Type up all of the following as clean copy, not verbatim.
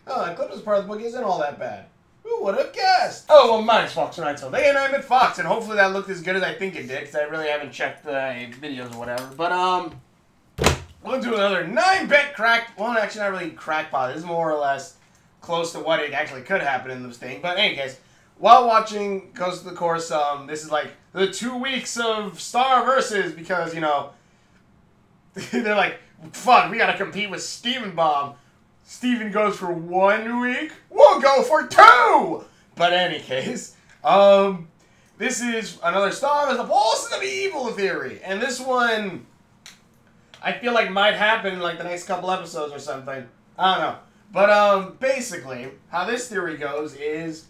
Oh, Eclipsa's part of the book isn't all that bad. Who would have guessed? Oh, well, mine's Fox and I told. They and I met Fox, and hopefully that looked as good as I think it did, because I really haven't checked the videos or whatever. But, we'll do another 9-bit crack. Well, actually, not really crackpot. This is more or less close to what it actually could happen in this thing. But, in any case, while watching Ghost of the Course, this is like the 2 weeks of Star Versus, because, you know, they're like, fuck, we gotta compete with Steven Bomb. Steven goes for 1 week. We'll go for 2! But in any case, this is another Star as the Pulse of Evil theory. And this one, I feel like might happen in like the next couple episodes or something. I don't know. But basically, how this theory goes is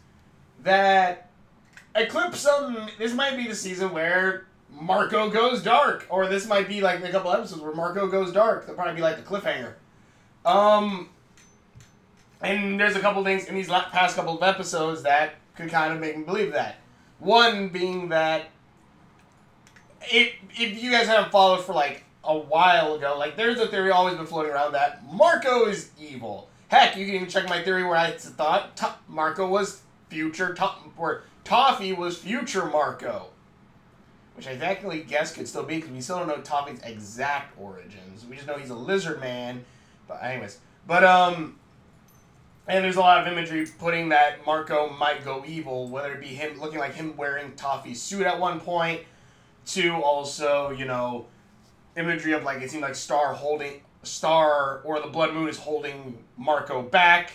that Eclipsa, this might be the season where Marco goes dark. Or this might be like a couple episodes where Marco goes dark. They'll probably be like the cliffhanger. And there's a couple things in these past couple of episodes that could kind of make me believe that. One being that, if you guys haven't followed for like a while ago, like there's a theory always been floating around that Marco is evil. Heck, you can even check my theory where I thought Marco was future, where Toffee was future Marco. Which I technically guess could still be, because we still don't know Toffee's exact origins. We just know he's a lizard man. But anyways. But, and there's a lot of imagery putting that Marco might go evil, whether it be him looking like him wearing Toffee's suit at one point, to also, you know, imagery of like, it seemed like Star or the Blood Moon is holding Marco back,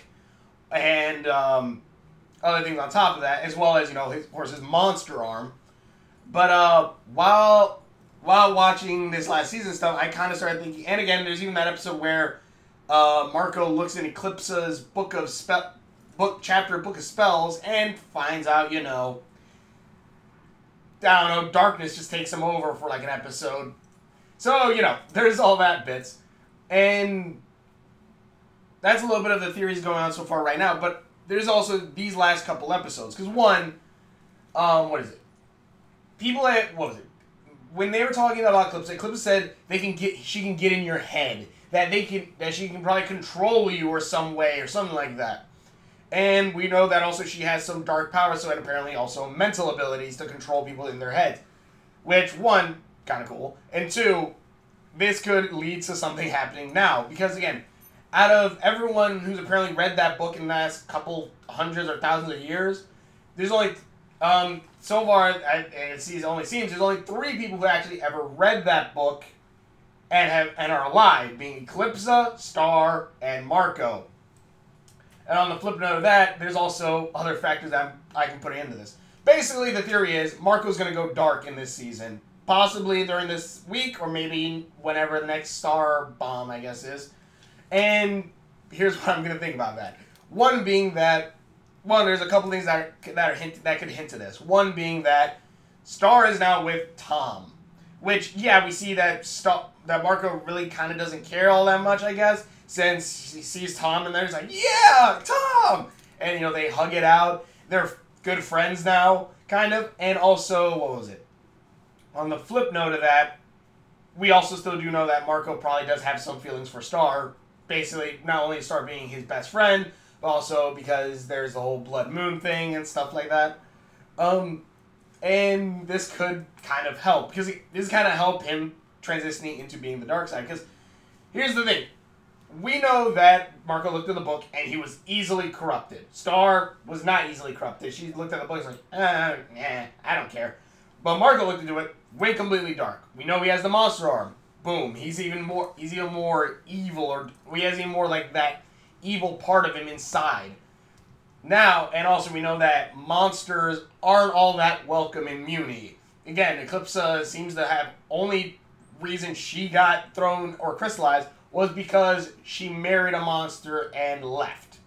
and other things on top of that, as well as, you know, of course, his monster arm. But while watching this last season stuff, I kind of started thinking, and again, there's even that episode where Marco looks in Eclipsa's book of spells and finds out, you know, I don't know, darkness just takes him over for like an episode. So, you know, there's all that bits. And that's a little bit of the theories going on so far right now, but there's also these last couple episodes. Because one, what is it? People at, what was it? When they were talking about Eclipsa said she can get in your head. That she can probably control you or some way or something like that. And we know that also she has some dark powers, so and apparently also mental abilities to control people in their head. Which, one, kind of cool. And two, this could lead to something happening now. Because again, out of everyone who's apparently read that book in the last couple hundreds or thousands of years, there's only, so far, it only seems there's only 3 people who actually ever read that book and are alive, being Eclipsa, Star, and Marco. And on the flip note of that, there's also other factors that I can put into this. Basically, the theory is Marco's going to go dark in this season. Possibly during this week, or maybe whenever the next Star bomb, I guess, is. And here's what I'm going to think about that. One being that, there's a couple things that could hint to this. One being that Star is now with Tom. Which, yeah, we see that Marco really kind of doesn't care all that much, I guess, since he sees Tom and there's like, yeah, Tom! And, you know, they hug it out. They're good friends now, kind of. And also, what was it? On the flip note of that, we also still do know that Marco probably does have some feelings for Star. Basically, not only Star being his best friend, but also because there's the whole Blood Moon thing and stuff like that. And this could kind of help, because this kind of help him transitioning into being the dark side. Because here's the thing. We know that Marco looked at the book and he was easily corrupted. Star was not easily corrupted. She looked at the book and was like, I don't care. But Marco looked into it, went completely dark. We know he has the monster arm. Boom. He's even more evil, or he has even more like that evil part of him inside. Now, and also we know that monsters aren't all that welcome in Muni. Again, Eclipsa seems to have only reason she got thrown or crystallized was because she married a monster and left.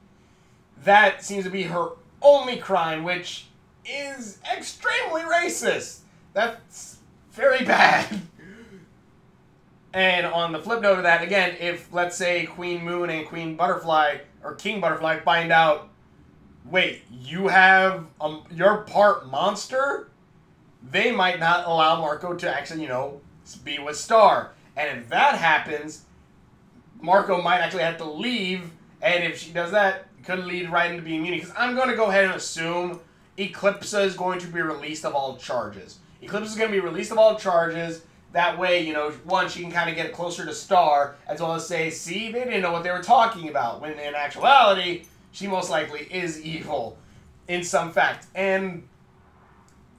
That seems to be her only crime, which is extremely racist. That's very bad. And on the flip note of that, again, if, let's say, Queen Moon and Queen Butterfly, or King Butterfly, find out, wait, you have, you're part monster? They might not allow Marco to actually, you know, be with Star. And if that happens, Marco might actually have to leave And if she does that, it could lead right into being immunity. Because I'm going to go ahead and assume Eclipsa is going to be released of all charges. Eclipsa is going to be released of all charges. That way, you know, one, she can kind of get closer to Star, as well as say, see, they didn't know what they were talking about. When in actuality, she most likely is evil in some fact. And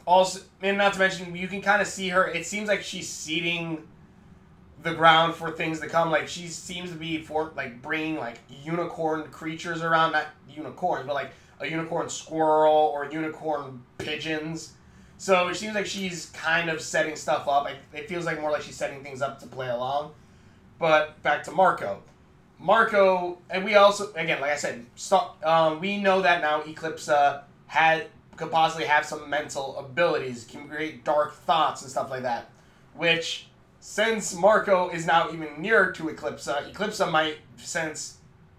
also, and not to mention, you can kind of see her, it seems like she's seeding the ground for things to come. Like, she seems to be bringing like unicorn creatures around, not unicorns, but like a unicorn squirrel or unicorn pigeons. So it seems like she's kind of setting stuff up. It feels like more like she's setting things up to play along. But back to Marco. Marco, and we also, again, like I said, we know that now Eclipsa could possibly have some mental abilities, can create dark thoughts and stuff like that. Which, since Marco is now even nearer to Eclipsa, Eclipsa might sense,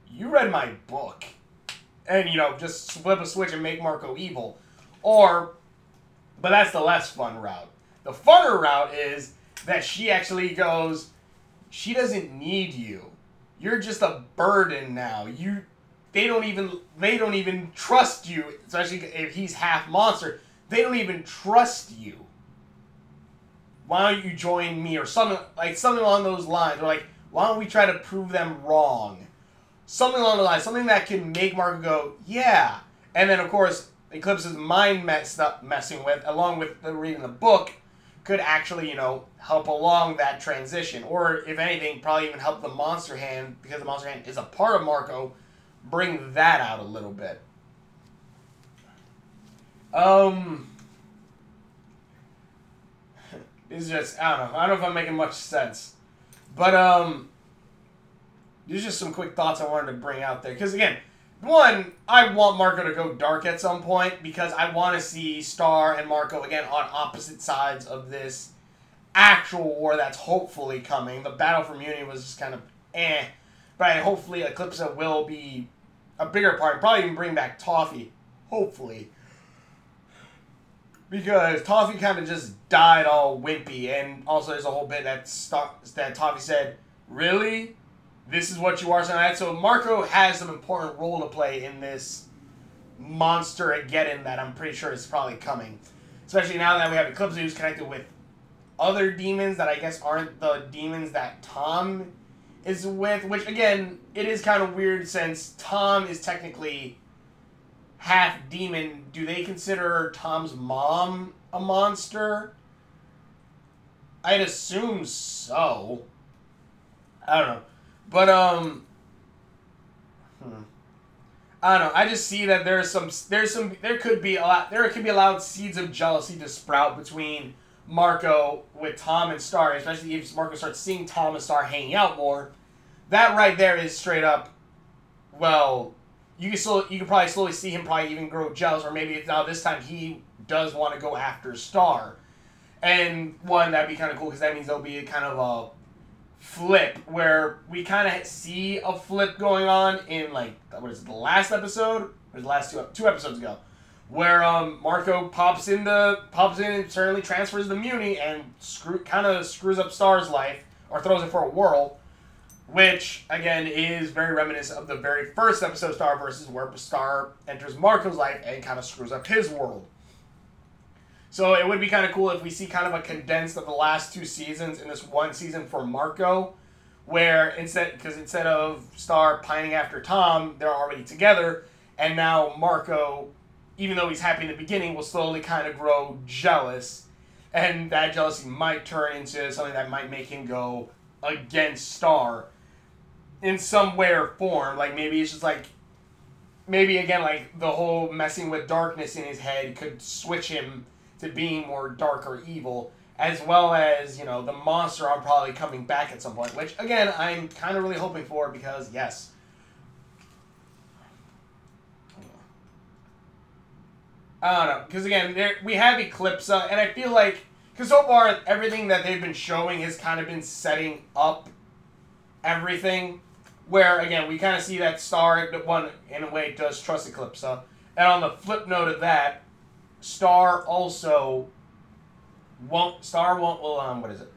you read my book. And, you know, just flip a switch and make Marco evil. But that's the less fun route. The funner route is that she actually goes, she doesn't need you. You're just a burden now. They don't even trust you, especially if he's half monster. They don't even trust you. Why don't you join me or something along those lines? Or like, why don't we try to prove them wrong? Something along the lines, something that can make Marco go, yeah. And then of course, Eclipsa's mind messing with, along with reading the book, could actually, you know, help along that transition. Or, if anything, probably even help the Monster Hand, because the Monster Hand is a part of Marco, bring that out a little bit. It's just, I don't know if I'm making much sense. But, there's just some quick thoughts I wanted to bring out there. Because, again, one, I want Marco to go dark at some point because I want to see Star and Marco, again, on opposite sides of this actual war that's hopefully coming. The battle for Muni was just kind of eh. But hopefully Eclipsa will be a bigger part. Probably even bring back Toffee. Hopefully. Because Toffee kind of just died all wimpy. And also there's a whole bit that Toffee said, really? This is what you are tonight. So Marco has an important role to play in this monster-ageddon that I'm pretty sure is probably coming. Especially now that we have Eclipsa who's connected with other demons that I guess aren't the demons that Tom is with. Which, again, it is kind of weird since Tom is technically half demon. Do they consider Tom's mom a monster? I'd assume so. I don't know. But, I don't know. I just see that there could be allowed seeds of jealousy to sprout between Marco with Tom and Star, especially if Marco starts seeing Tom and Star hanging out more. That right there is straight up, well, you can probably slowly see him probably even grow jealous, or maybe if now this time he does want to go after Star. And one, that'd be kind of cool because that means there'll be a kind of a flip where we kind of see a flip going on in like what is it, the last episode or the last two episodes ago, where Marco pops in and certainly transfers the Muni and kind of screws up Star's life or throws it for a whirl, which again is very reminiscent of the very first episode of Star versus where Star enters Marco's life and kind of screws up his world. So it would be kind of cool if we see kind of a condensed of the last two seasons in this one season for Marco, where instead of Star pining after Tom, they're already together, and now Marco, even though he's happy in the beginning, will slowly kind of grow jealous, and that jealousy might turn into something that might make him go against Star in some way or form. Like maybe it's just like, maybe again like the whole messing with darkness in his head could switch him to being more dark or evil, as well as, you know, the monster are probably coming back at some point, which, again, I'm kind of really hoping for because, yes. I don't know, because, again, we have Eclipsa, and I feel like, because so far, everything that they've been showing has kind of been setting up everything, where, again, we kind of see that Star, one, in a way, does trust Eclipsa, and on the flip note of that, Star also won't, what is it?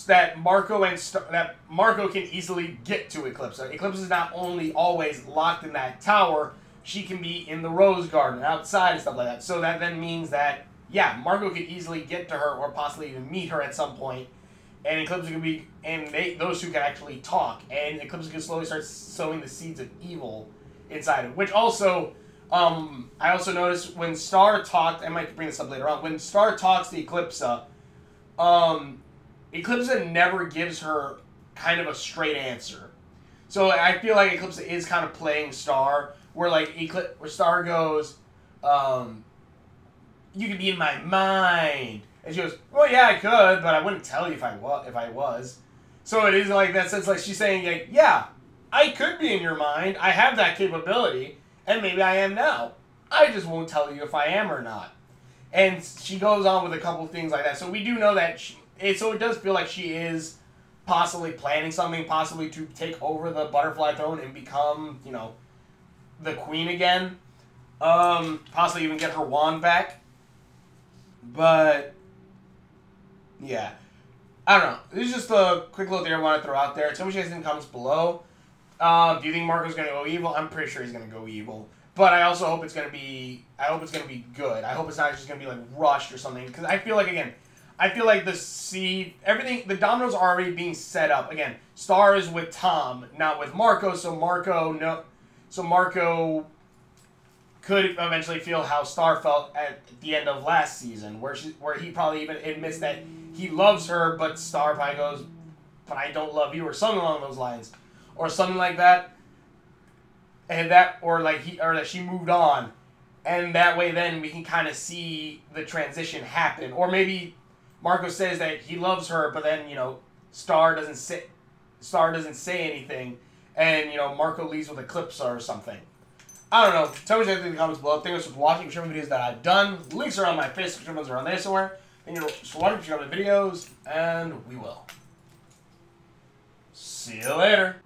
that Marco can easily get to Eclipsa. Eclipsa is not only always locked in that tower, she can be in the Rose Garden, outside and stuff like that. So that then means that, yeah, Marco could easily get to her or possibly even meet her at some point, and Eclipsa can be, and those two can actually talk, and Eclipsa can slowly start sowing the seeds of evil inside of it. Which also, I also noticed when Star talked, I might bring this up later on, when Star talks to Eclipsa, Eclipsa never gives her kind of a straight answer. So I feel like Eclipsa is kind of playing Star, where like where Star goes, you could be in my mind. And she goes, well, yeah, I could, but I wouldn't tell you if I was. So it is like that sense, like she's saying, like, yeah, I could be in your mind. I have that capability, and maybe I am now. I just won't tell you if I am or not. And she goes on with a couple things like that. So we do know that so it does feel like she is possibly planning something, possibly to take over the Butterfly Throne and become, you know, the queen again. Possibly even get her wand back. But, yeah. I don't know. This is just a quick little thing I want to throw out there. Tell me what you guys think in the comments below. Do you think Marco's going to go evil? I'm pretty sure he's going to go evil. But I also hope it's going to be, good. I hope it's not just going to be, like, rushed or something. Because I feel like, again, the dominoes are already being set up. Again, Star is with Tom, not with Marco, so Marco could eventually feel how Star felt at the end of last season, where he probably even admits that he loves her, but Star probably goes, but I don't love you, or something along those lines. Or something like that. And that, or that she moved on. And that way then we can kind of see the transition happen. Or maybe Marco says that he loves her, but then, you know, Star doesn't say anything, and, you know, Marco leaves with Eclipsa or something. I don't know. Tell me what you think in the comments below. Thank you for watching. Show me videos that I've done. Links are on my Facebook. Ones are on there somewhere. Thank you for watching. Check out the videos, and we will see you later.